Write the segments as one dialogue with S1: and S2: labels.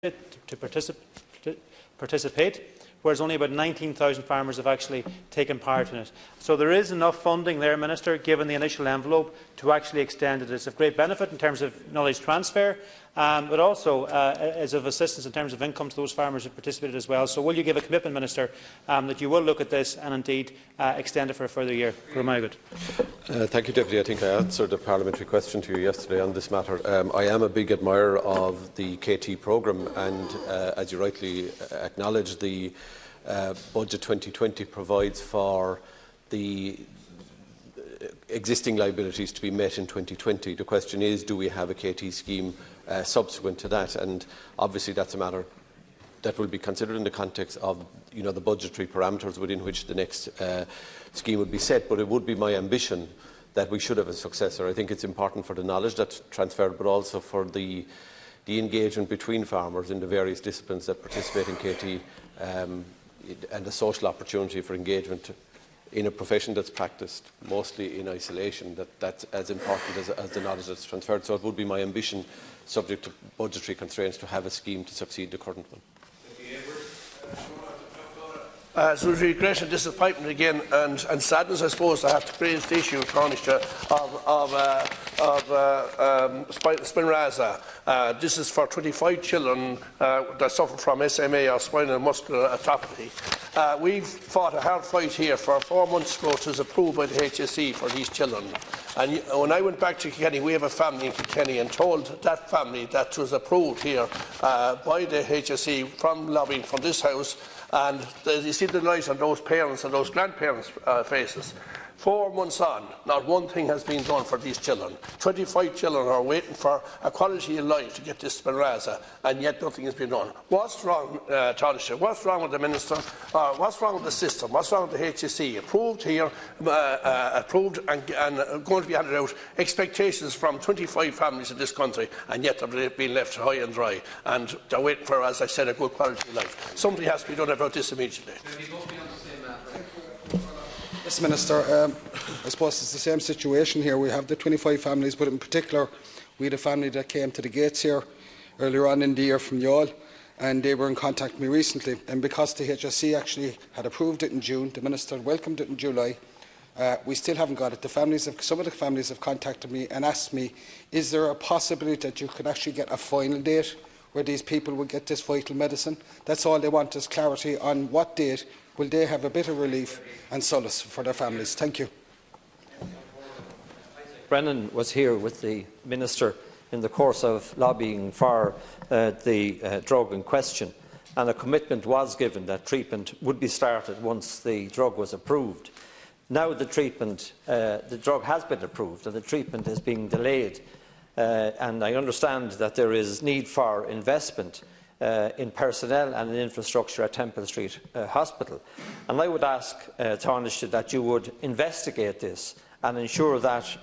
S1: to participate, whereas only about 19,000 farmers have actually taken part in it. So there is enough funding there, Minister, given the initial envelope, to actually extend it. It's of great benefit in terms of knowledge transfer, but also is of assistance in terms of income to those farmers who participated as well. So will you give a commitment, Minister, that you will look at this and indeed extend it for a further year?
S2: Thank you, Deputy. I think I answered a parliamentary question to you yesterday on this matter. I am a big admirer of the KT programme, and as you rightly acknowledge, the Budget 2020 provides for the existing liabilities to be met in 2020. The question is, do we have a KT scheme subsequent to that? And obviously that's a matter that will be considered in the context of the budgetary parameters within which the next scheme would be set. But it would be my ambition that we should have a successor. I think it's important for the knowledge that's transferred, but also for the engagement between farmers in the various disciplines that participate in KT, and the social opportunity for engagement in a profession that's practised mostly in isolation. That's as important as the knowledge that's transferred. So it would be my ambition, subject to budgetary constraints, to have a scheme to succeed the current one.
S3: So regret and disappointment again, and sadness, I suppose, I have to raise the issue, Taoiseach, of Spinraza. This is for 25 children that suffer from SMA, or spinal muscular atrophy. We've fought a hard fight here for 4 months ago. It was approved by the HSE for these children. And when I went back to Kilkenny, we have a family in Kilkenny, and told that family that was approved here by the HSE from lobbying from this House. And you see the light on those parents and those grandparents' faces. 4 months on, not one thing has been done for these children. 25 children are waiting for a quality of life to get this Spinraza, and yet nothing has been done. What's wrong, Taoiseach? What's wrong with the Minister? What's wrong with the system? What's wrong with the HSE? Approved here, approved and going to be handed out. Expectations from 25 families in this country, and yet they're being left high and dry. And they're waiting for, as I said, a good quality of life. Something has to be done about this immediately.
S4: Yes, Minister. I suppose it's the same situation here. We have the 25 families, but in particular, we had a family that came to the gates here earlier on in the year from Youghal, and they were in contact with me recently. And because the HSE actually had approved it in June, the Minister welcomed it in July, we still haven't got it. Some of the families have contacted me and asked me, is there a possibility that you could actually get a final date where these people will get this vital medicine? That's all they want, is clarity on what date will they have a bit of relief and solace for their families. Thank you.
S5: Brennan was here with the Minister in the course of lobbying for the drug in question, and a commitment was given that treatment would be started once the drug was approved. Now the drug has been approved and the treatment is being delayed, and I understand that there is need for investment in personnel and in infrastructure at Temple Street Hospital. And I would ask Taoiseach that you would investigate this and ensure that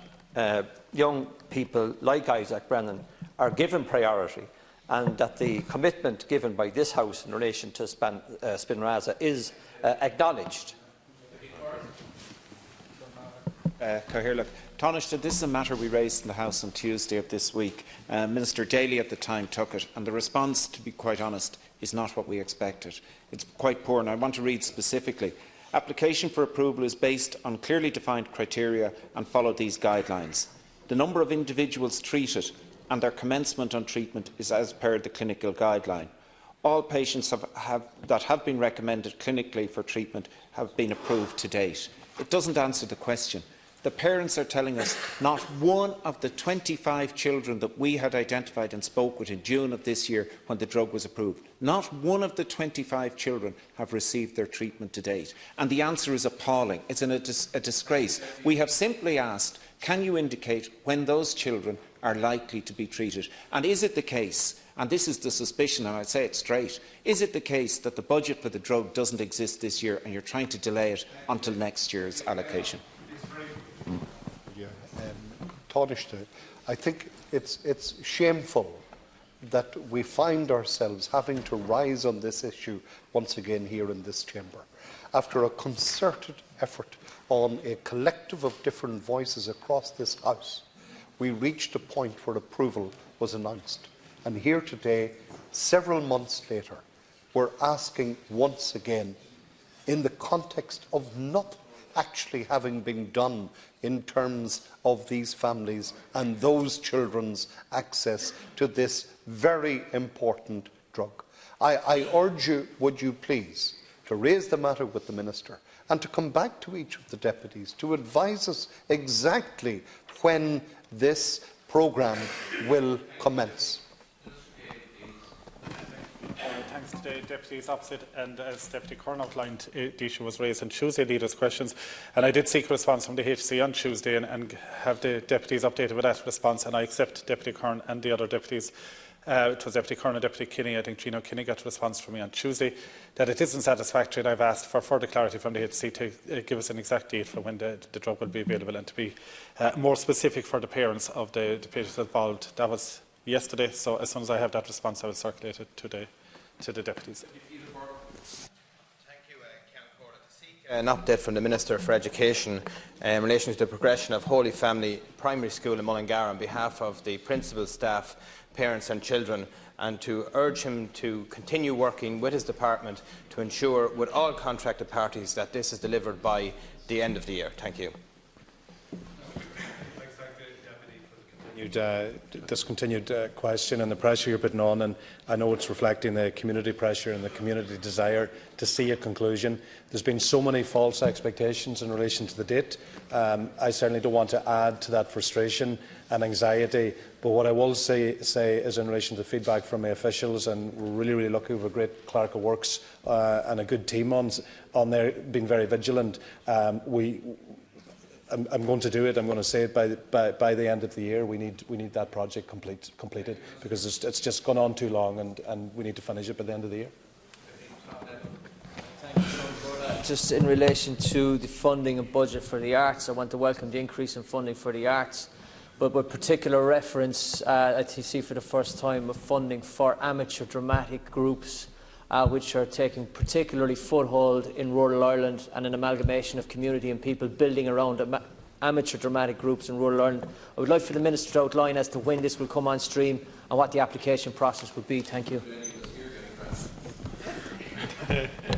S5: young people like Isaac Brennan are given priority, and that the commitment given by this House in relation to Spinraza is acknowledged.
S6: Taoiseach, this is a matter we raised in the House on Tuesday of this week. Minister Daly at the time took it, and the response, to be quite honest, is not what we expected. It's quite poor, and I want to read specifically. Application for approval is based on clearly defined criteria and follow these guidelines. The number of individuals treated and their commencement on treatment is as per the clinical guideline. All patients that have been recommended clinically for treatment have been approved to date. It doesn't answer the question. The parents are telling us not one of the 25 children that we had identified and spoke with in June of this year when the drug was approved, not one of the 25 children have received their treatment to date. And the answer is appalling. It's a disgrace. We have simply asked, can you indicate when those children are likely to be treated? And is it the case, and this is the suspicion, and I'd say it straight, is it the case that the budget for the drug doesn't exist this year and you're trying to delay it until next year's allocation?
S7: Taoiseach, I think it's shameful that we find ourselves having to rise on this issue once again here in this chamber. After a concerted effort on a collective of different voices across this House, we reached a point where approval was announced. And here today, several months later, we're asking once again, in the context of not actually having been done in terms of these families and those children's access to this very important drug. I urge you, would you please, to raise the matter with the Minister and to come back to each of the deputies to advise us exactly when this programme will commence.
S8: Thanks to the deputies opposite, and as Deputy Kern outlined, the issue was raised on Tuesday, leaders' questions, and I did seek a response from the HC on Tuesday and have the deputies updated with that response, and I accept Deputy Kern and the other deputies. It was Deputy Kern and Deputy Kinney, I think Gino Kinney got a response from me on Tuesday, that it isn't satisfactory, and I've asked for further clarity from the HC to give us an exact date for when the drug will be available and to be more specific for the parents of the patients involved. That was yesterday, so as soon as I have that response, I will circulate it today to the deputies.
S9: Thank you, to seek an update from the Minister for Education in relation to the progression of Holy Family Primary School in Mullingar on behalf of the principal, staff, parents and children, and to urge him to continue working with his department to ensure with all contracted parties that this is delivered by the end of the year. Thank you.
S10: This continued question and the pressure you're putting on, and I know it's reflecting the community pressure and the community desire to see a conclusion. There's been so many false expectations in relation to the date. I certainly don't want to add to that frustration and anxiety, but what I will say is in relation to feedback from my officials, and we're really lucky we have a great clerk of works and a good team on there, being very vigilant. I'm going to do it. I'm going to say it by the end of the year. We need that project completed because it's just gone on too long, and we need to finish it by the end of the year.
S11: Just in relation to the funding and budget for the arts, I want to welcome the increase in funding for the arts, but with particular reference, I see for the first time, of funding for amateur dramatic groups, which are taking particularly foothold in rural Ireland, and an amalgamation of community and people building around amateur dramatic groups in rural Ireland. I would like for the Minister to outline as to when this will come on stream and what the application process would be. Thank you.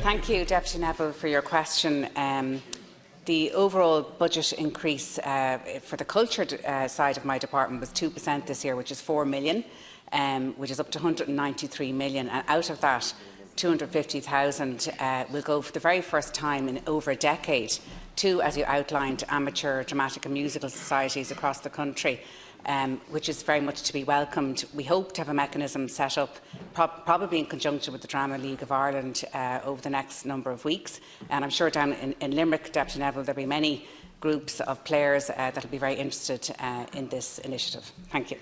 S12: Thank you, Deputy Neville, for your question. The overall budget increase for the culture side of my department was 2% this year, which is 4 million, which is up to 193 million. And out of that, 250,000 will go for the very first time in over a decade to, as you outlined, amateur dramatic and musical societies across the country, which is very much to be welcomed. We hope to have a mechanism set up, probably in conjunction with the Drama League of Ireland, over the next number of weeks. And I'm sure down in Limerick, Deputy Neville, there will be many groups of players that will be very interested in this initiative. Thank you.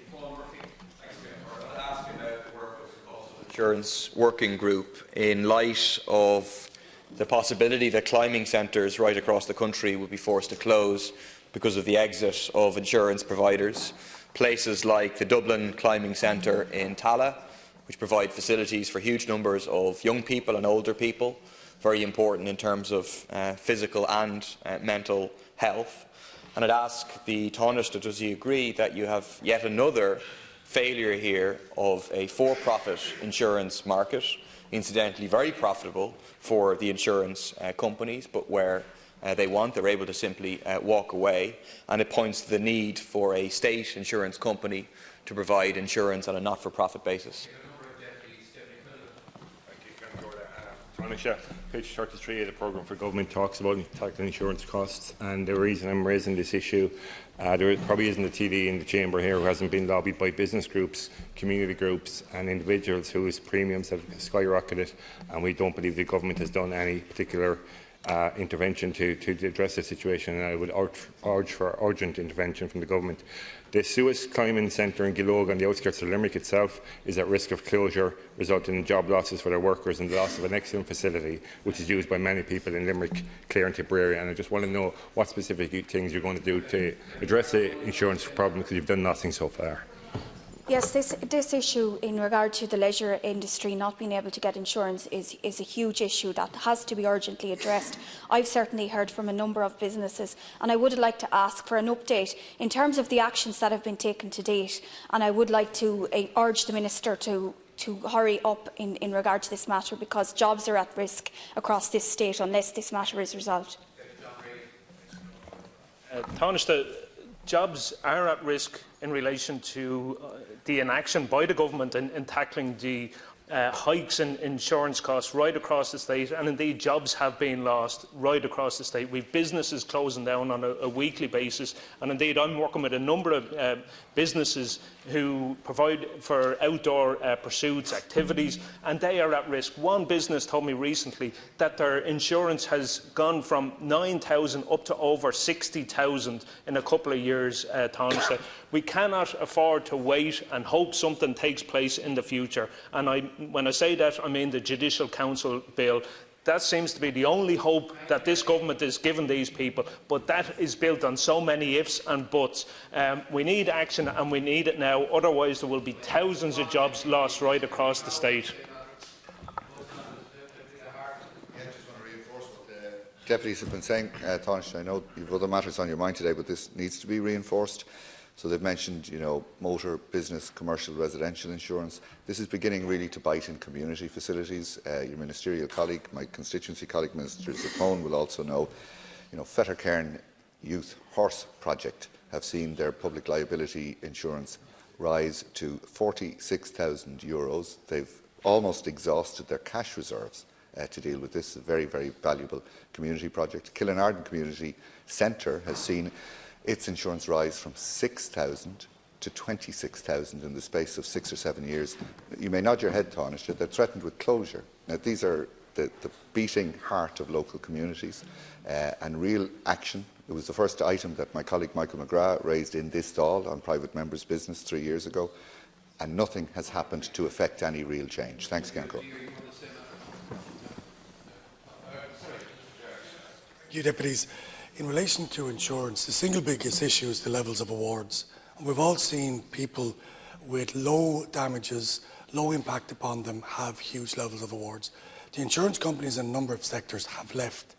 S13: Insurance working group in light of the possibility that climbing centres right across the country would be forced to close because of the exit of insurance providers. Places like the Dublin Climbing Centre in Tala, which provide facilities for huge numbers of young people and older people, very important in terms of physical and mental health. And I'd ask the Tánaiste, does he agree that you have yet another failure here of a for-profit insurance market, incidentally very profitable for the insurance companies, but where they're able to simply walk away, and it points to the need for a state insurance company to provide insurance on a not-for-profit basis.
S14: Page 33 of the programme for government talks about tackling insurance costs, and the reason I'm raising this issue, there probably isn't a TD in the chamber here who hasn't been lobbied by business groups, community groups and individuals whose premiums have skyrocketed, and we don't believe the government has done any particular intervention to address the situation, and I would urge for urgent intervention from the government. The Suez Climbing Centre in Gillogue on the outskirts of Limerick itself is at risk of closure, resulting in job losses for their workers and the loss of an excellent facility which is used by many people in Limerick, Clare and Tipperary. And I just want to know what specific things you're going to do to address the insurance problem, because you've done nothing so far.
S15: Yes, this issue in regard to the leisure industry not being able to get insurance is a huge issue that has to be urgently addressed. I've certainly heard from a number of businesses, and I would like to ask for an update in terms of the actions that have been taken to date, and I would like to urge the Minister to hurry up in regard to this matter, because jobs are at risk across this state unless this matter is resolved.
S16: Tánaiste, jobs are at risk in relation to the inaction by the government in tackling the hikes in insurance costs right across the state, and indeed jobs have been lost right across the state. We have businesses closing down on a weekly basis, and indeed I'm working with a number of businesses who provide for outdoor pursuits, activities, and they are at risk. One business told me recently that their insurance has gone from 9,000 up to over 60,000 in a couple of years. Tánaiste, we cannot afford to wait and hope something takes place in the future. And when I say that, I mean the Judicial Council bill. That seems to be the only hope that this government is giving these people, but that is built on so many ifs and buts. We need action, and we need it now, otherwise there will be thousands of jobs lost right across the state.
S17: Deputies have been saying, Tánaiste, I know you have other matters on your mind today, but this needs to be reinforced. So they've mentioned, motor, business, commercial, residential insurance. This is beginning really to bite in community facilities. Your ministerial colleague, my constituency colleague, Minister Zappone, will also know. Fettercairn Youth Horse Project have seen their public liability insurance rise to €46,000. They've almost exhausted their cash reserves to deal with this. A very, very valuable community project. Killinarden Community Centre has seen its insurance rise from 6,000 to 26,000 in the space of 6 or 7 years. You may nod your head, Tánaiste, they're threatened with closure. Now, these are the beating heart of local communities and real action. It was the first item that my colleague Michael McGrath raised in this Dáil on private members' business 3 years ago, and nothing has happened to effect any real change. Thanks, Cancún.
S18: You deputies. In relation to insurance, the single biggest issue is the levels of awards. We've all seen people with low damages, low impact upon them, have huge levels of awards. The insurance companies in a number of sectors have left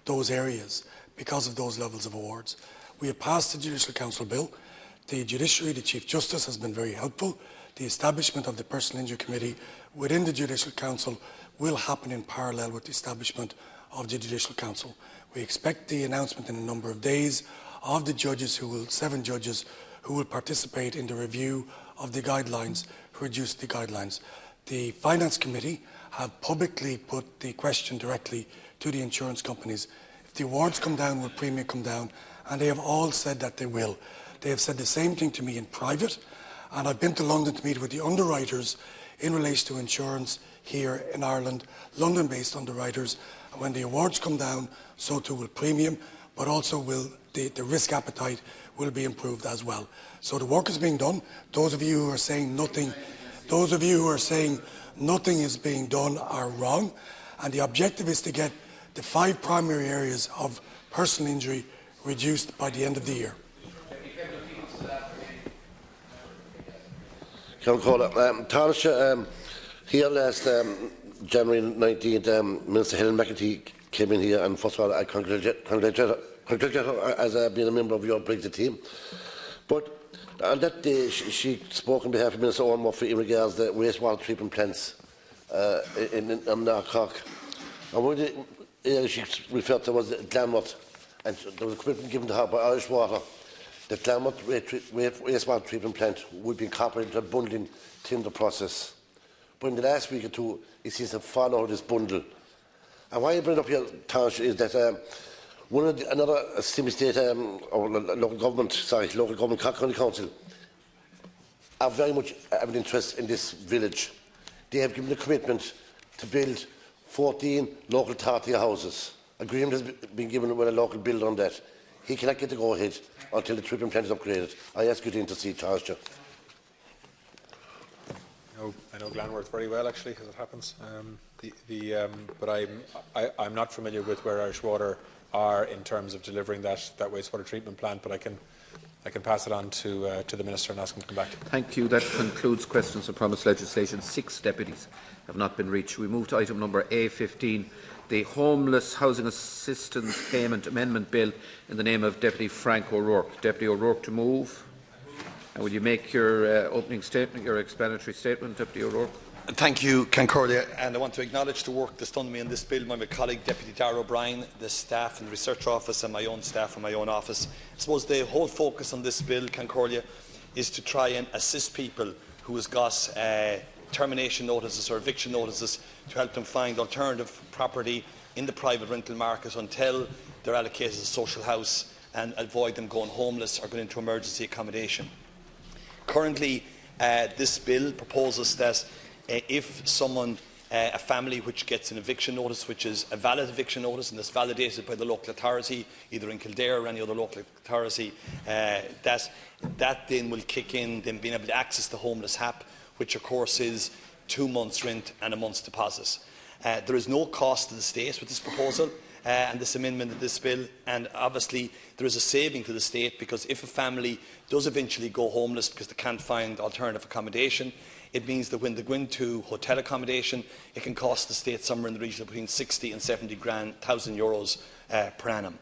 S18: those areas because of those levels of awards. We have passed the Judicial Council bill. The Judiciary, the Chief Justice, has been very helpful. The establishment of the Personal Injury Committee within the Judicial Council will happen in parallel with the establishment of the Judicial Council. We expect the announcement in a number of days of the judges 7 judges who will participate in the review of the guidelines to reduce the guidelines. The Finance Committee have publicly put the question directly to the insurance companies. If the awards come down, will premium come down? And they have all said that they will. They have said the same thing to me in private, and I've been to London to meet with the underwriters in relation to insurance here in Ireland, London-based underwriters. And when the awards come down, so too will premium, but also will the risk appetite will be improved as well. So the work is being done. Those of you who are saying nothing is being done are wrong. And the objective is to get the 5 primary areas of personal injury reduced by the end of the year.
S19: Tánaiste, here last January 19th, Minister Helen McEntee came in here, and first of all, I congratulate her as being a member of your Brexit team. But on that day, she spoke on behalf of Minister Owen Murphy in regards to the wastewater treatment plants in Cork. And one of the areas she referred to was Glanmouth, and there was a commitment given to her by Irish Water that Glanmouth wastewater treatment plant would be incorporated into a bundling tender process. But in the last week or two, it seems to have fallen out of this bundle. And why I bring it up here, Tánaiste, is that another semi-state or local government, Cork County Council, are very much have an interest in this village. They have given a commitment to build 14 local authority houses. Agreement has been given with a local builder on that. He cannot get the go-ahead until the treatment plant is upgraded. I ask you to intercede, Tánaiste.
S20: I know Glanworth very well, actually, as it happens. But I'm not familiar with where Irish Water are in terms of delivering that wastewater treatment plant. But I can pass it on to the Minister and ask him to come back.
S21: Thank you. That concludes questions on promised legislation. 6 deputies have not been reached. We move to item number A15, the Homeless Housing Assistance Payment Amendment Bill, in the name of Deputy Frank O'Rourke. Deputy O'Rourke to move. And will you make your opening statement, your explanatory statement, Deputy O'Rourke?
S1: Thank you, Concordia, and I want to acknowledge the work that's done to me on this bill by my colleague Deputy Darragh O'Brien, the staff in the Research Office and my own staff in my own office. I suppose the whole focus on this bill, Concordia, is to try and assist people who have got termination notices or eviction notices to help them find alternative property in the private rental market until they're allocated a social house and avoid them going homeless or going into emergency accommodation. Currently, this bill proposes that if someone, a family which gets an eviction notice, which is a valid eviction notice and is validated by the local authority, either in Kildare or any other local authority, that then will kick in, them being able to access the homeless HAP, which of course is 2 months' rent and a month's deposit. There is no cost to the state with this proposal and this amendment of this bill, and obviously there is a saving to the state, because if a family does eventually go homeless because they can't find alternative accommodation, it means that when they go into hotel accommodation, it can cost the state somewhere in the region of between 60 and 70,000 euros per annum.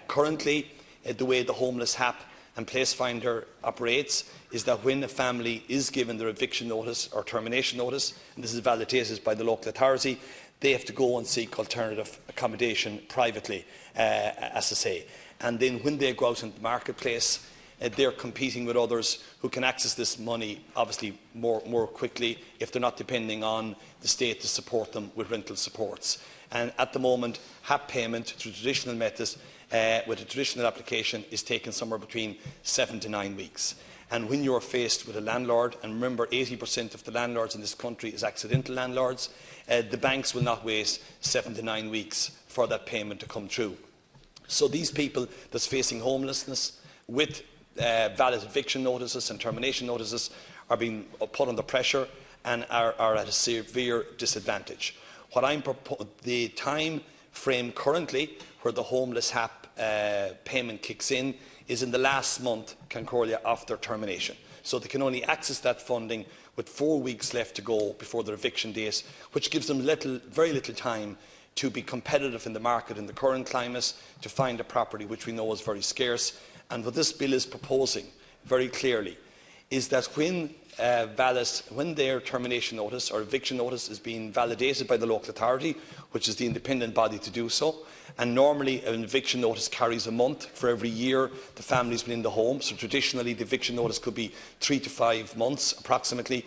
S1: Currently, the way the homeless HAP and Place Finder operates is that when a family is given their eviction notice or termination notice, and this is validated by the local authority, they have to go and seek alternative accommodation privately, as I say. And then when they go out into the marketplace, they're competing with others who can access this money obviously more quickly if they're not depending on the state to support them with rental supports. And at the moment, HAP payment through traditional methods with a traditional application is taken somewhere between 7 to 9 weeks. And when you're faced with a landlord, and remember 80% of the landlords in this country is accidental landlords, the banks will not wait 7 to 9 weeks for that payment to come through. So these people that's facing homelessness with valid eviction notices and termination notices are being put under pressure and are at a severe disadvantage. What the time frame currently where the homeless HAP payment kicks in is in the last month, Concordia, after termination. So they can only access that funding with 4 weeks left to go before their eviction date, which gives them very little time to be competitive in the market in the current climate, to find a property which we know is very scarce. And what this bill is proposing very clearly is that when their termination notice or eviction notice is being validated by the local authority, which is the independent body to do so, and normally an eviction notice carries a month for every year the family's been in the home, so traditionally the eviction notice could be 3 to 5 months approximately,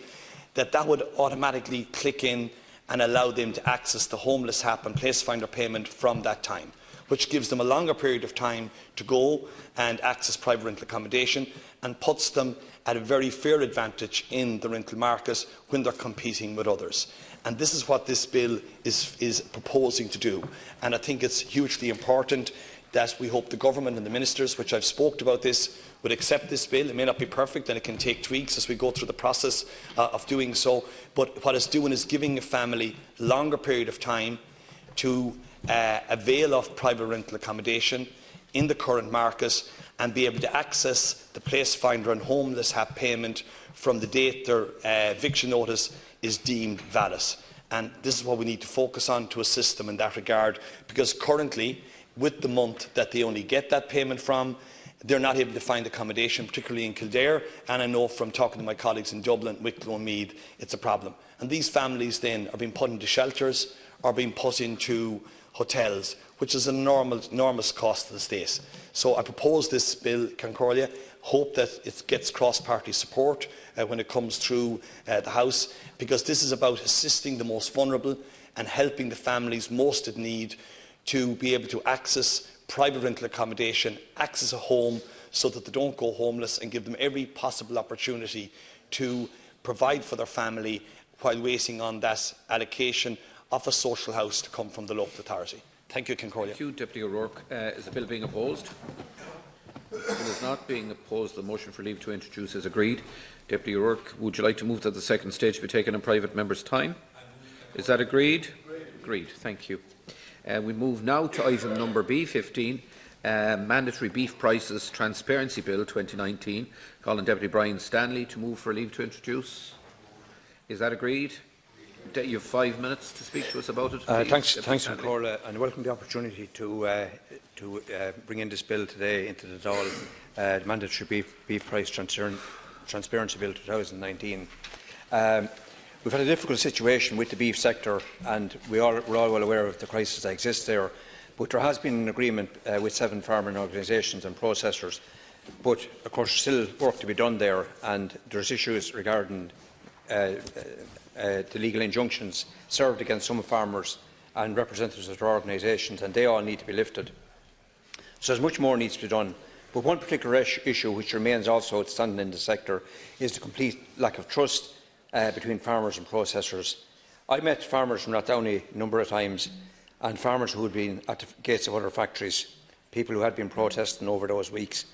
S1: that would automatically click in and allow them to access the homeless HAP and Place Finder payment from that time, which gives them a longer period of time to go and access private rental accommodation and puts them at a very fair advantage in the rental market when they're competing with others. And this is what this bill is proposing to do. And I think it's hugely important that we hope the government and the ministers, which I've spoken about this, would accept this bill. It may not be perfect and it can take tweaks as we go through the process of doing so, but what it's doing is giving a family a longer period of time to avail of private rental accommodation in the current market and be able to access the Place Finder and homeless HAP payment from the date their eviction notice is deemed valid. And this is what we need to focus on to assist them in that regard, because currently, with the month that they only get that payment from, they're not able to find accommodation, particularly in Kildare, and I know from talking to my colleagues in Dublin, Wicklow and Meath, it's a problem. And these families then are being put into shelters or being put into hotels, which is an enormous cost to the state. So I propose this bill, Concordia, hope that it gets cross-party support when it comes through the House, because this is about assisting the most vulnerable and helping the families most in need to be able to access private rental accommodation, access a home so that they don't go homeless, and give them every possible opportunity to provide for their family while waiting on that allocation of a social house to come from the local authority. Thank you, Concordia.
S21: Thank you, Deputy O'Rourke. Is the bill being opposed? The bill is not being opposed. The motion for leave to introduce is agreed. Deputy O'Rourke, would you like to move that the second stage be taken in private members' time? Is that agreed? Agreed. Thank you. We move now to item number B15, Mandatory Beef Prices Transparency Bill 2019. Calling Deputy Brian Stanley to move for leave to introduce. Is that agreed? You have 5 minutes to speak to us about it.
S22: Thanks, Nicola, and I welcome the opportunity to bring in this bill today into the Dáil, the Mandatory Beef Price Transparency Bill 2019. we've had a difficult situation with the beef sector, and we're all well aware of the crisis that exists there. But there has been an agreement with 7 farming organisations and processors. But, of course, still work to be done there, and there's issues regarding the legal injunctions served against some farmers and representatives of their organisations, and they all need to be lifted. So as much more needs to be done. But one particular issue which remains also outstanding in the sector is the complete lack of trust between farmers and processors. I met farmers from Rathdowney a number of times, and farmers who had been at the gates of other factories, people who had been protesting over those weeks.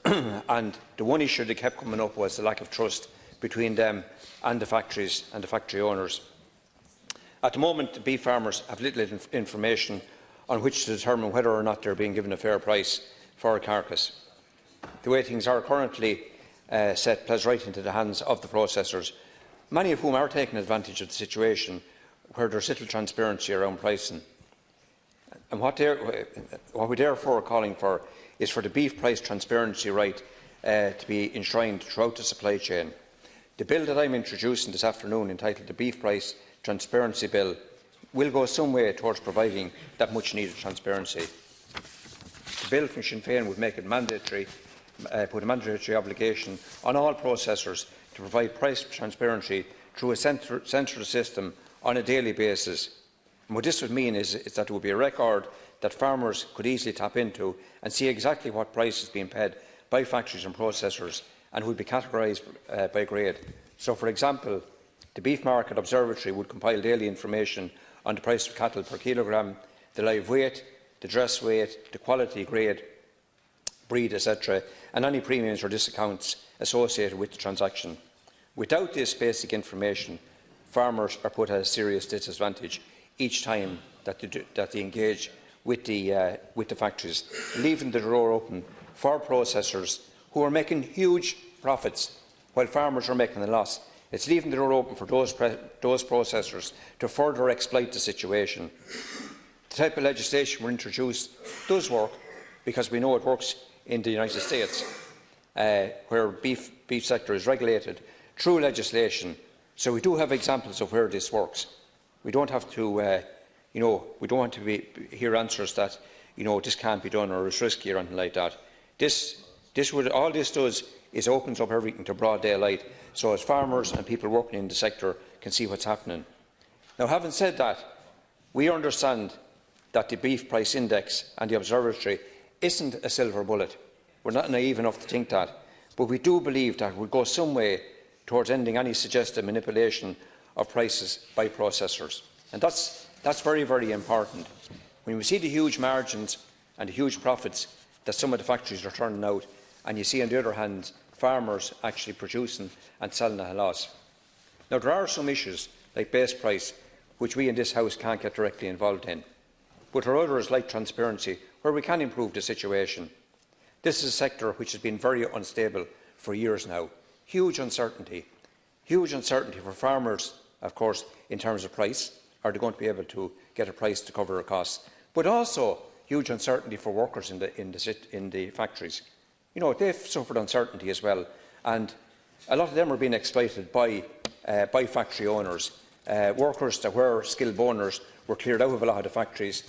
S22: And the one issue that kept coming up was the lack of trust between them and the factories and the factory owners. At the moment, the beef farmers have little information on which to determine whether or not they are being given a fair price for a carcass. The way things are currently set plays right into the hands of the processors, many of whom are taking advantage of the situation where there is little transparency around pricing. And what we therefore are calling for is for the beef price transparency right to be enshrined throughout the supply chain. The bill that I am introducing this afternoon, entitled the Beef Price Transparency Bill, will go some way towards providing that much-needed transparency. The bill from Sinn Féin would make it mandatory, put a mandatory obligation on all processors to provide price transparency through a central system on a daily basis. And what this would mean is that there would be a record that farmers could easily tap into and see exactly what price is being paid by factories and processors, and would be categorised by grade. So, for example, the Beef Market Observatory would compile daily information on the price of cattle per kilogramme, the live weight, the dress weight, the quality, grade, breed, etc., and any premiums or discounts associated with the transaction. Without this basic information, farmers are put at a serious disadvantage each time that they engage with the factories, leaving the door open for processors who are making huge profits while farmers are making a loss. It's leaving the door open for those processors to further exploit the situation. The type of legislation we introduced does work, because we know it works in the United States, where beef sector is regulated through legislation. So we do have examples of where this works. We don't have to, we don't want to hear answers that, this can't be done or it's risky or anything like that. All this does is opens up everything to broad daylight, so as farmers and people working in the sector can see what's happening. Now, having said that, we understand that the beef price index and the observatory isn't a silver bullet. We're not naive enough to think that, but we do believe that it will go some way towards ending any suggested manipulation of prices by processors. And that's very, very important. When we see the huge margins and the huge profits that some of the factories are turning out, and you see, on the other hand, farmers actually producing and selling at a loss. Now, there are some issues, like base price, which we in this House can't get directly involved in. But there are others, like transparency, where we can improve the situation. This is a sector which has been very unstable for years now. Huge uncertainty for farmers, of course, in terms of price. Are they going to be able to get a price to cover their costs? But also huge uncertainty for workers in the factories. They've suffered uncertainty as well, and a lot of them are being exploited by factory owners. Workers that were skilled boners were cleared out of a lot of the factories.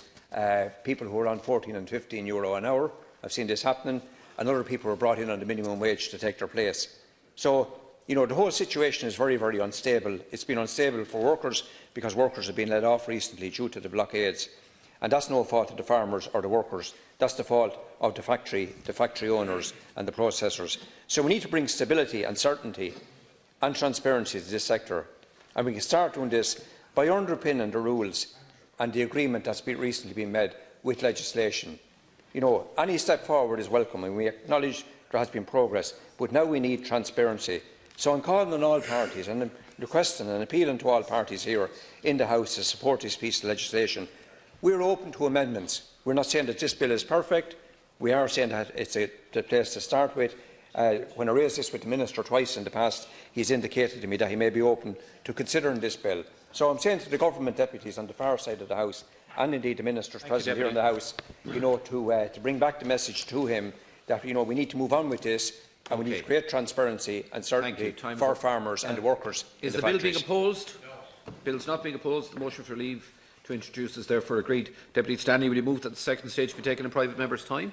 S22: People who were on €14 and €15 an hour, I've seen this happening, and other people were brought in on the minimum wage to take their place. So, the whole situation is very, very unstable. It's been unstable for workers because workers have been let off recently due to the blockades. And that's no fault of the farmers or the workers. That's the fault of the factory owners and the processors. So we need to bring stability and certainty and transparency to this sector. And we can start doing this by underpinning the rules and the agreement that's recently been made with legislation. Any step forward is welcome, and we acknowledge there has been progress, but now we need transparency. So I'm calling on all parties and I'm requesting and appealing to all parties here in the House to support this piece of legislation. We're open to amendments. We're not saying that this bill is perfect. We are saying that it's the place to start with. When I raised this with the Minister twice in the past, he's indicated to me that he may be open to considering this bill. So I'm saying to the government deputies on the far side of the House, and indeed the Ministers present here in the House, to bring back the message to him that we need to move on with this, and we need to create transparency and certainty for farmers and the workers
S21: Is
S22: in
S21: the bill factories. being opposed? No. Bill is not being opposed. The motion for leave to introduce is therefore agreed. Deputy Stanley, will you move that the second stage be taken in private member's time?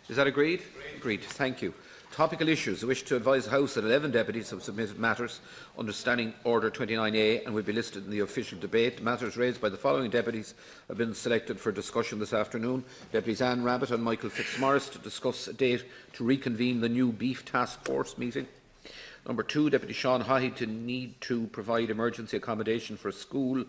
S21: Is that agreed? Agreed. Thank you. Topical issues. I wish to advise the House that 11 deputies have submitted matters under Standing Order 29A and will be listed in the official debate. Matters raised by the following deputies have been selected for discussion this afternoon. Deputies Anne Rabbitte and Michael Fitzmaurice to discuss a date to reconvene the new Beef Task Force meeting. Number 2, Deputy Sean Haughey to need to provide emergency accommodation for a school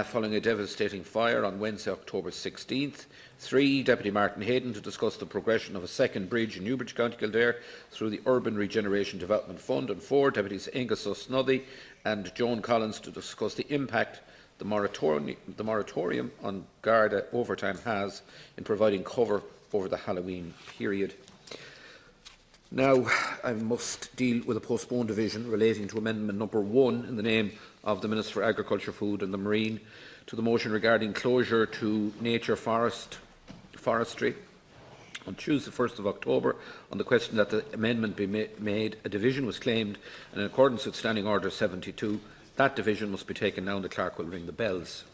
S21: following a devastating fire on Wednesday, October 16th. 3, Deputy Martin Hayden to discuss the progression of a second bridge in Newbridge, County Kildare through the Urban Regeneration Development Fund. And 4, Deputies Angus O'Snuddy and Joan Collins to discuss the impact the moratorium on Garda overtime has in providing cover over the Halloween period. Now, I must deal with a postponed division relating to amendment number 1 in the name of the Minister for Agriculture, Food and the Marine to the motion regarding closure to nature forestry on Tuesday, 1st of October. On the question that the amendment be made, a division was claimed, and in accordance with Standing Order 72, that division must be taken now, and the clerk will ring the bells.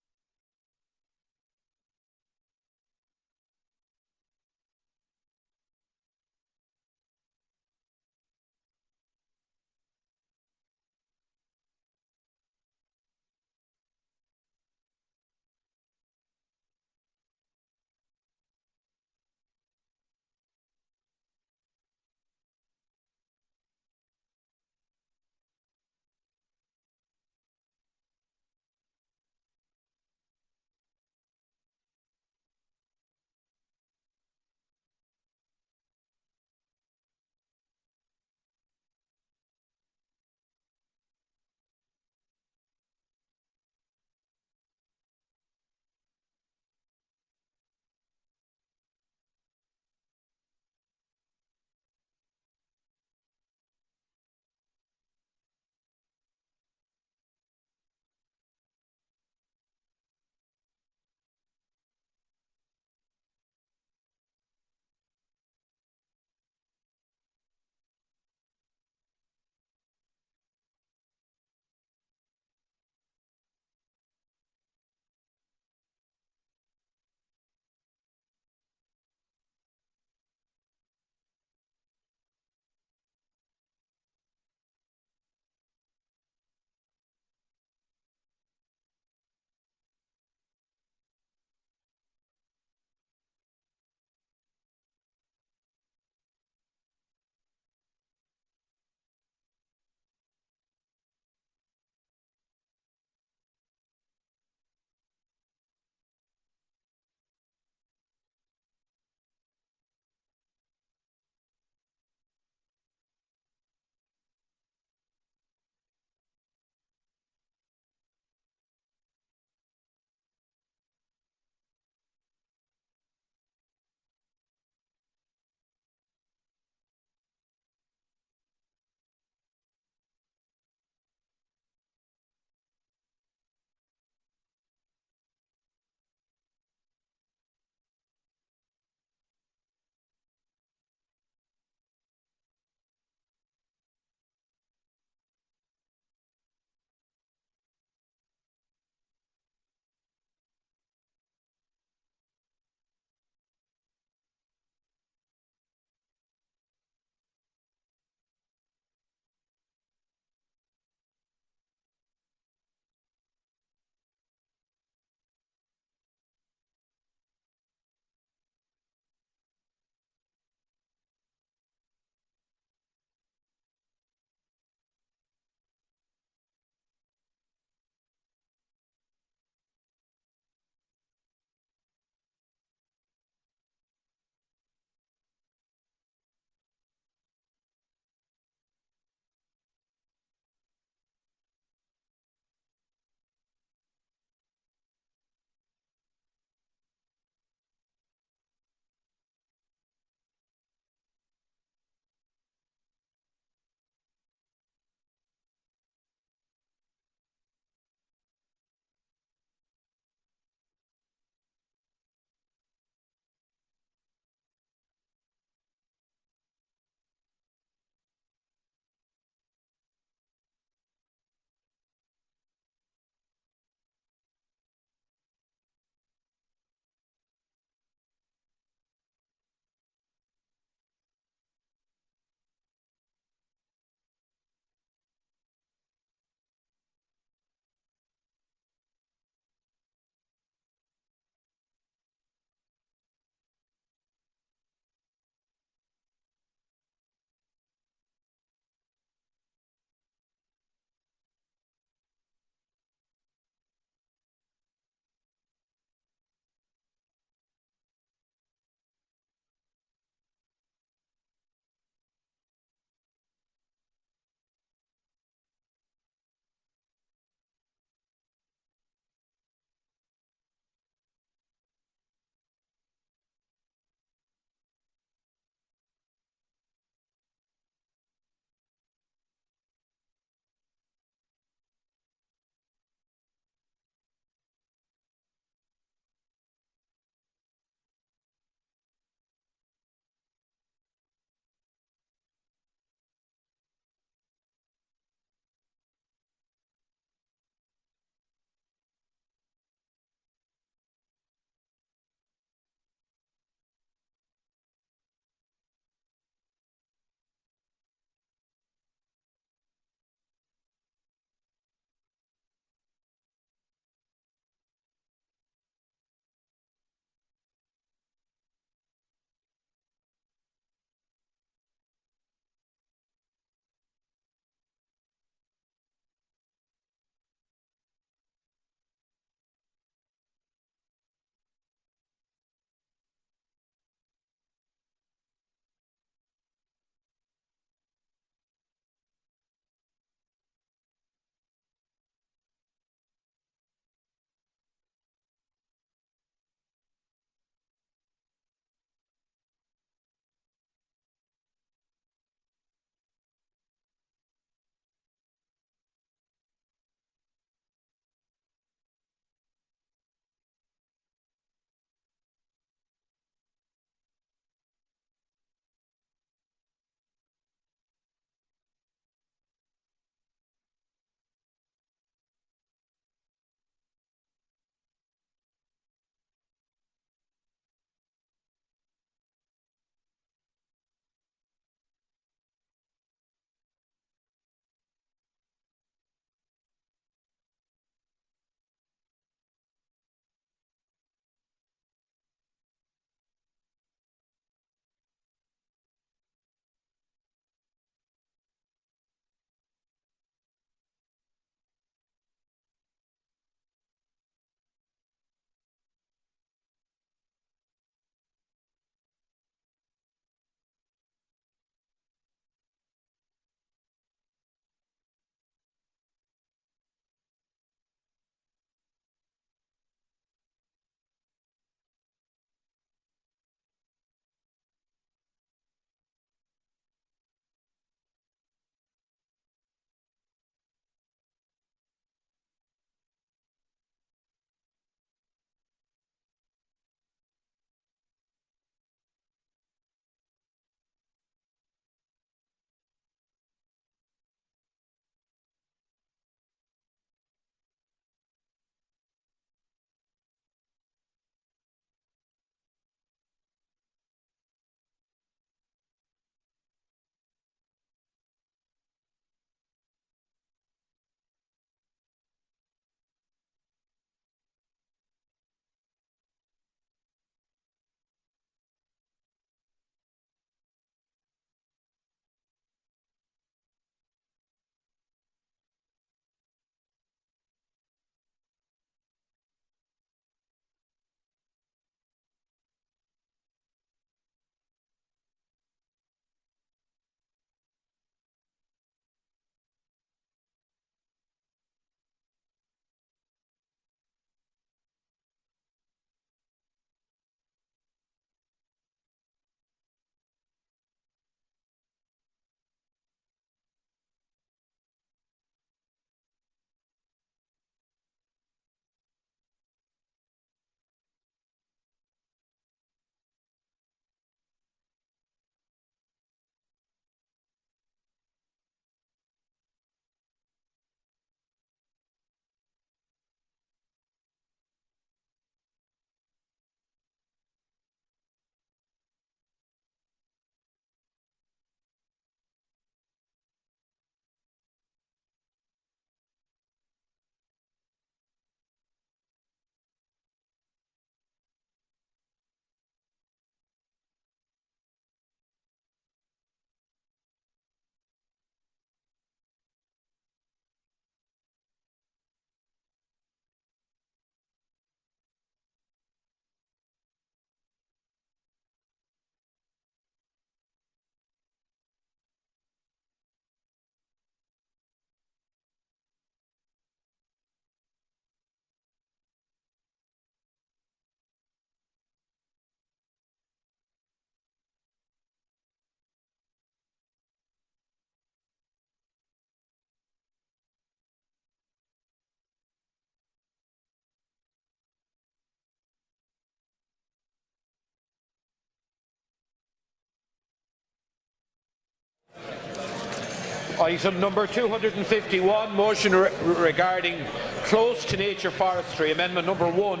S21: Item number 251, motion regarding close to nature forestry, amendment number 1,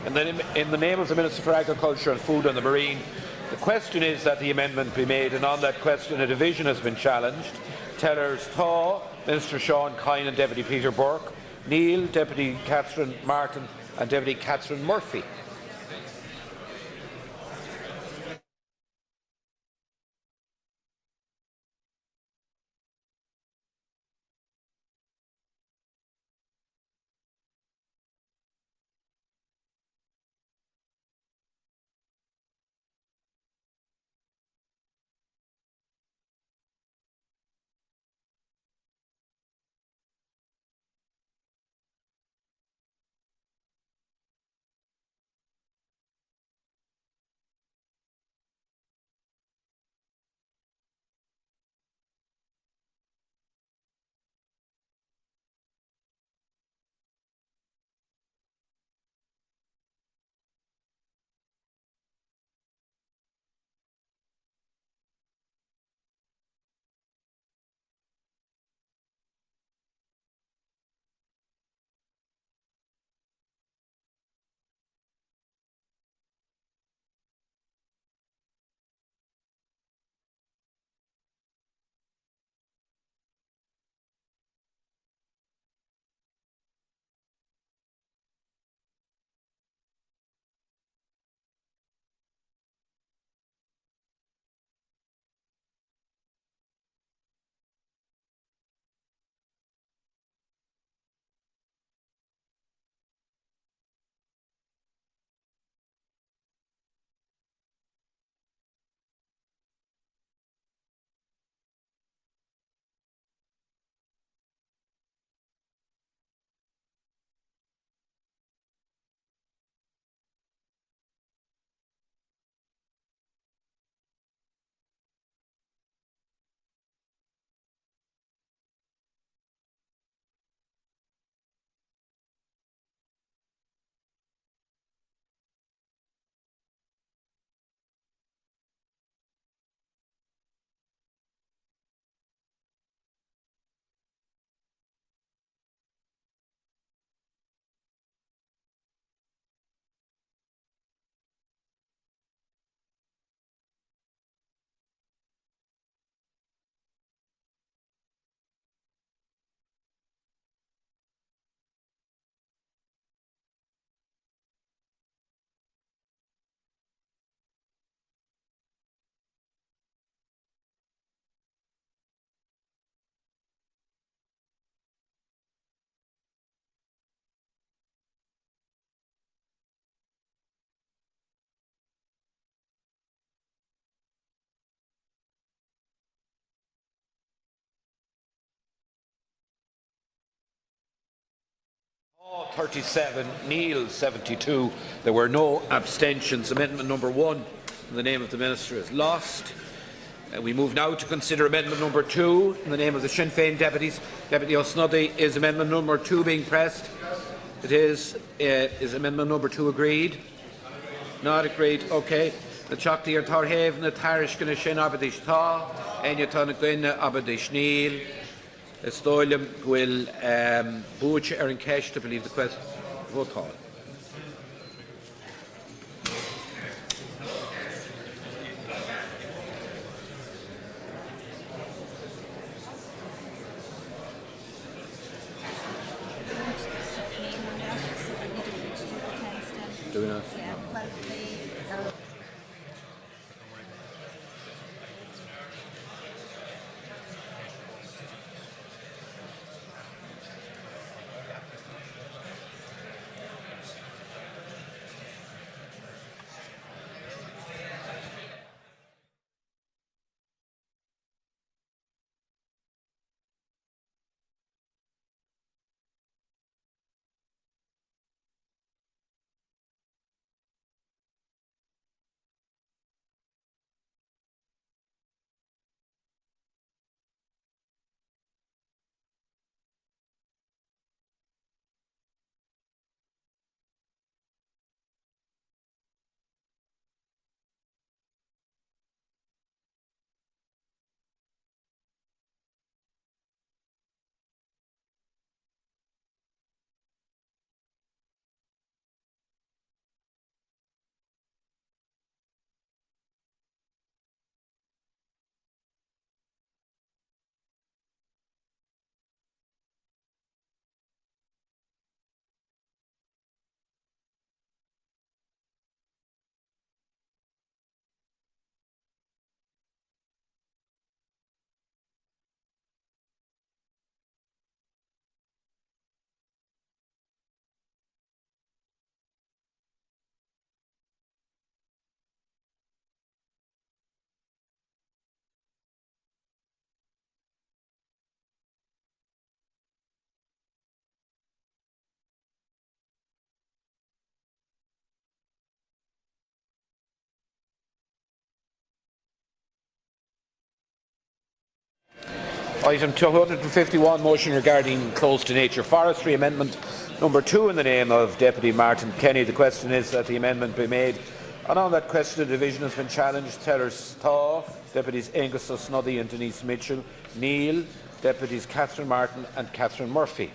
S21: in the name of the Minister for Agriculture and Food and the Marine. The question is that the amendment be made, and on that question a division has been challenged. Tellers Thaw, Minister Sean Kine and Deputy Peter Burke, Neil, Deputy Catherine Martin and Deputy Catherine Murphy. Thaw 37, Neil 72. There were no abstentions. Amendment number 1 in the name of the Minister is lost. We move now to consider amendment number 2 in the name of the Sinn Féin deputies. Deputy O'Snuddy, is amendment number 2 being pressed? It is. Is amendment number 2 agreed? Not agreed. Okay. The Chocty or Tarhaven, the Tarish gonna Shin Abadish Thaw, Enyatana Gwynna Abadish Neil. Stoilem will Butch Erin Kesh to believe the question. Vote hall. Do we not? Item 251, motion regarding close to nature forestry amendment number 2 in the name of Deputy Martin Kenny. The question is that the amendment be made. And on that question, the division has been challenged. Tellers Thaw, Deputies Angus O'Snuddy and Denise Mitchell, Neil, Deputies Catherine Martin and Catherine Murphy.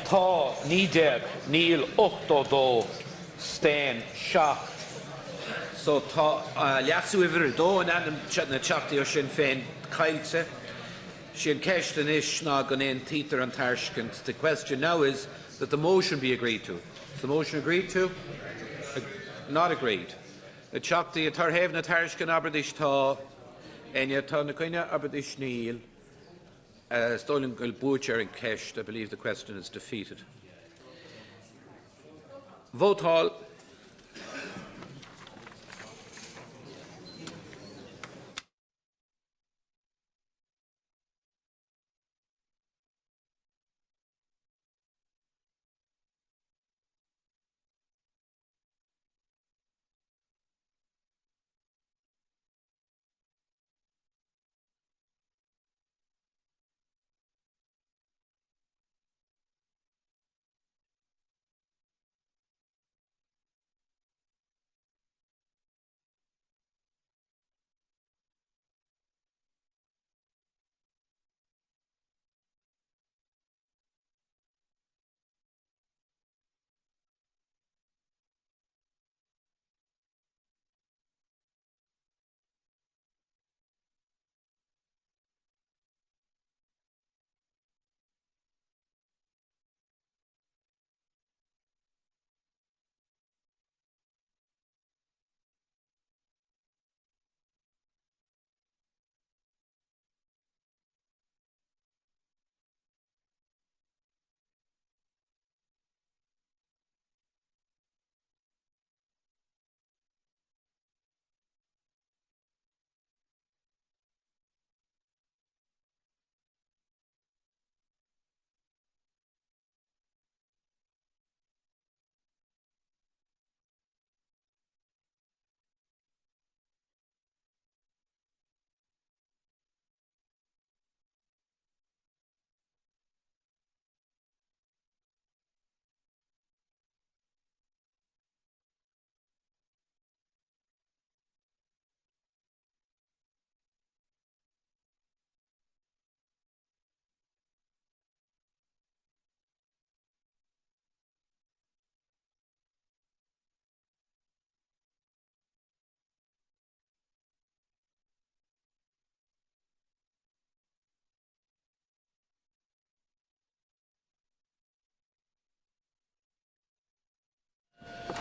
S21: Tá ní déag, níl 8 Stain 7. So tá leatú iver dó an anam na teachtaí ó sin féin cailse. Sin ceistan is ná gan éon títar an tairskent. The question now is that the motion be agreed to. Is the motion agreed to? Not agreed. Na teachtaí a tarhéimh na tairskent aberdís tá, enya tá na coine aberdís níl. Stolen Butcher and Kesht, I believe the question is defeated. Vote Hall.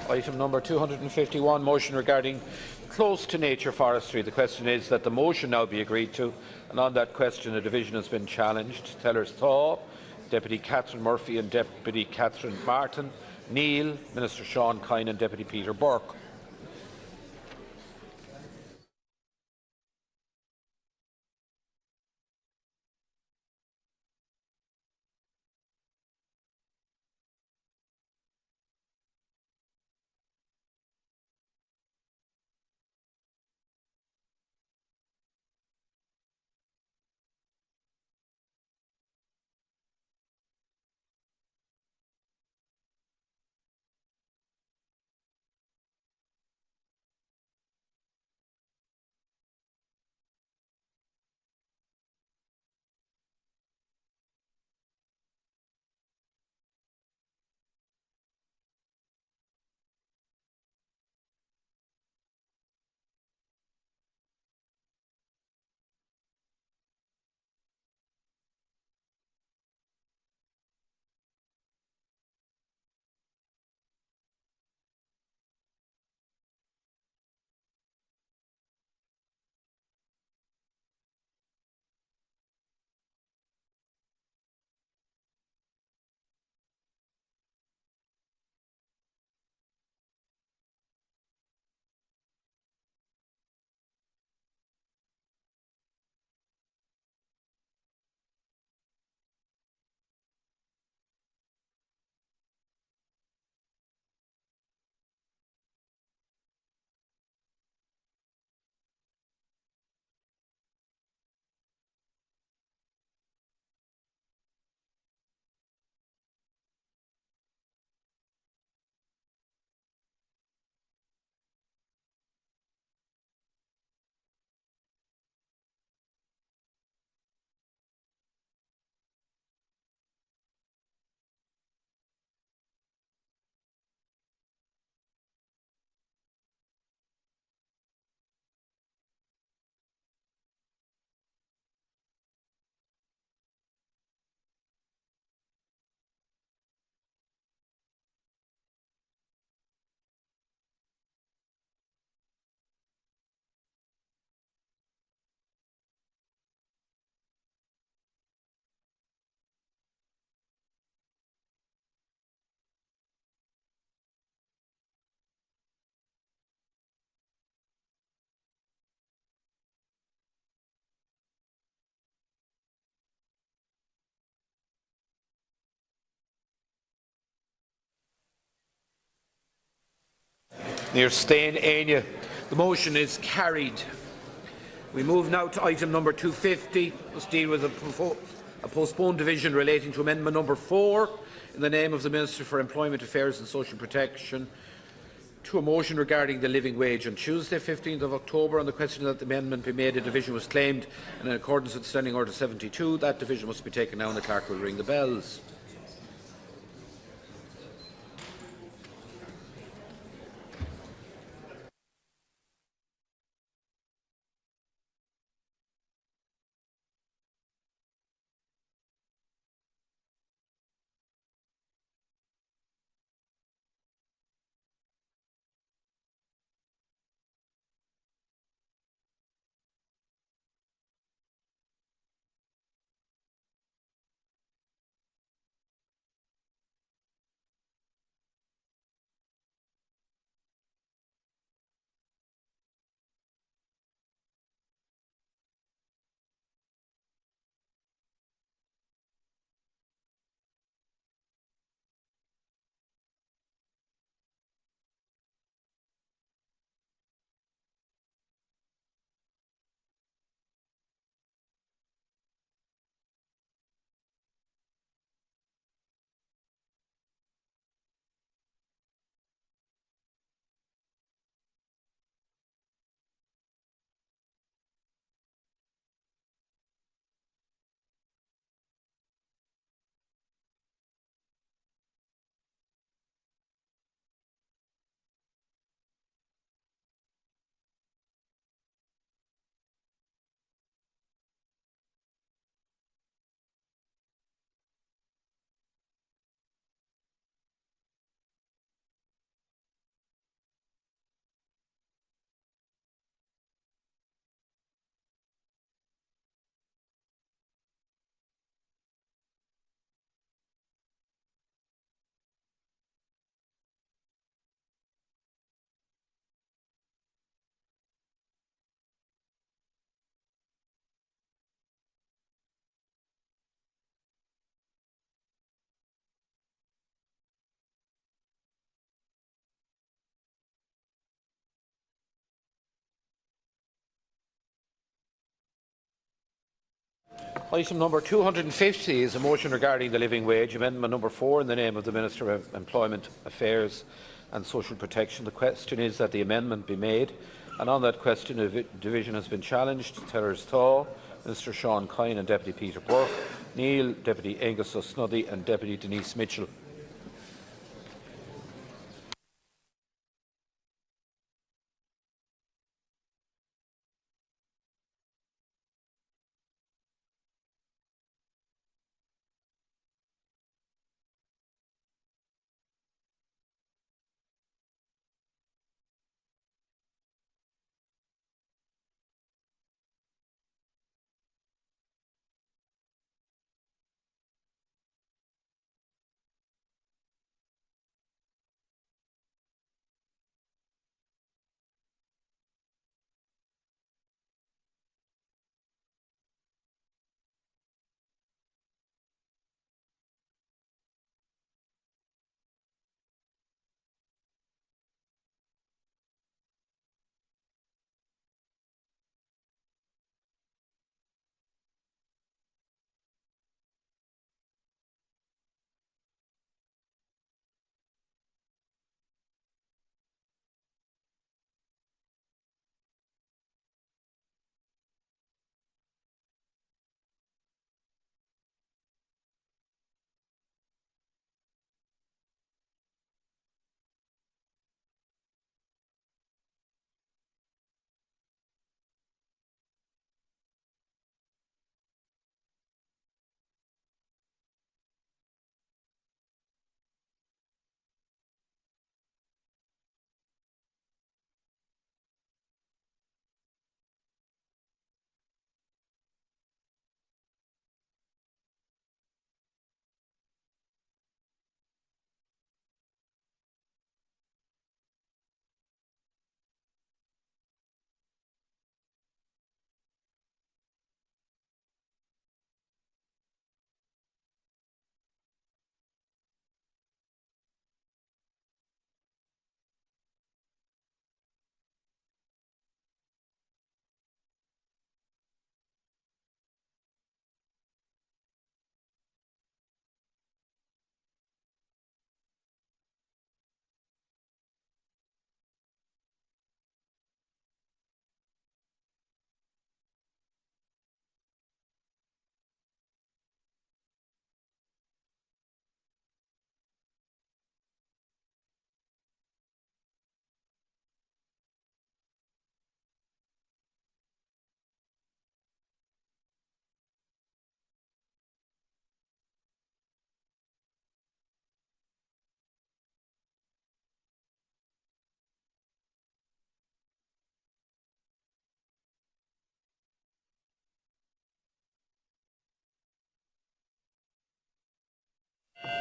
S21: Item number 251, motion regarding close to nature forestry. The question is that the motion now be agreed to, and on that question a division has been challenged. Tellers Thaw, Deputy Catherine Murphy and Deputy Catherine Martin, Neil, Minister Sean Kine and Deputy Peter Burke. Near Stain Anya. The motion is carried. We move now to item number 250. Let's deal with a postponed division relating to amendment number 4 in the name of the Minister for Employment Affairs and Social Protection to a motion regarding the living wage. On Tuesday, 15th of October, on the question that the amendment be made, a division was claimed, and in accordance with Standing Order 72, that division must be taken now, and the clerk will ring the bells. Item number 250 is a motion regarding the living wage. Amendment number 4 in the name of the Minister of Employment Affairs and Social Protection. The question is that the amendment be made, and on that question a division has been challenged. Tellers Taw, Minister Sean Kine and Deputy Peter Burke, Neil, Deputy Angus O'Snuddy and Deputy Denise Mitchell.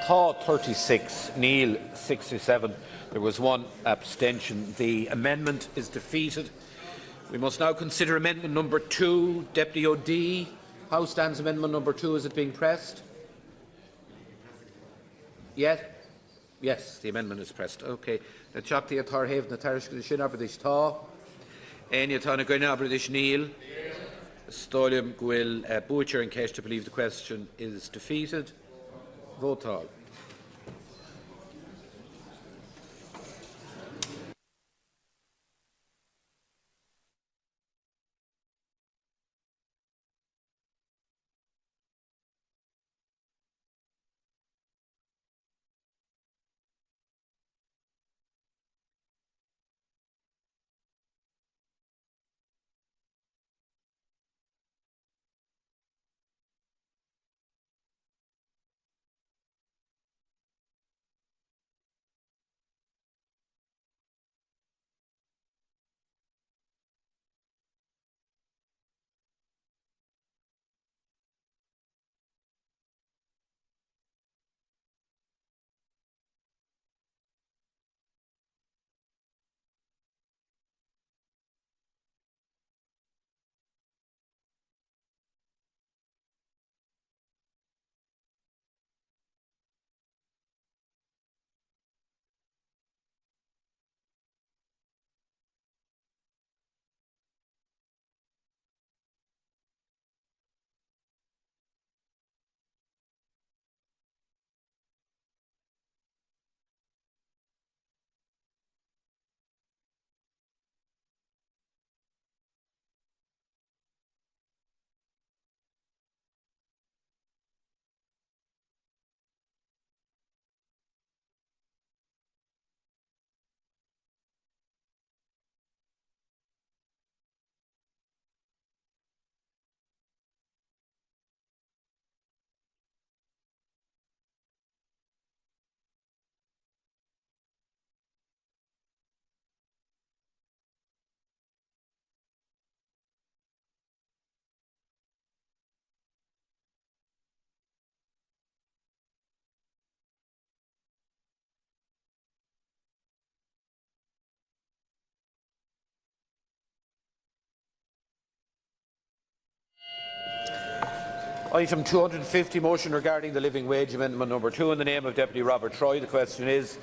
S21: Taw 36, Neil 67. There was one abstention. The amendment is defeated. We must now consider amendment number 2. Deputy O'D. How stands amendment number 2? Is it being pressed? Yes? Yes, the amendment is pressed. OK. Na teachtaí atá thaobh na tairisce go sin arbeidish tá. Aine atá na goine arbeidish Neil. Stáiliam go bhfuil Butcher in case to believe the question is defeated. Vote all. Item 250, motion regarding the living wage amendment number 2 in the name of Deputy Robert Troy. The question is,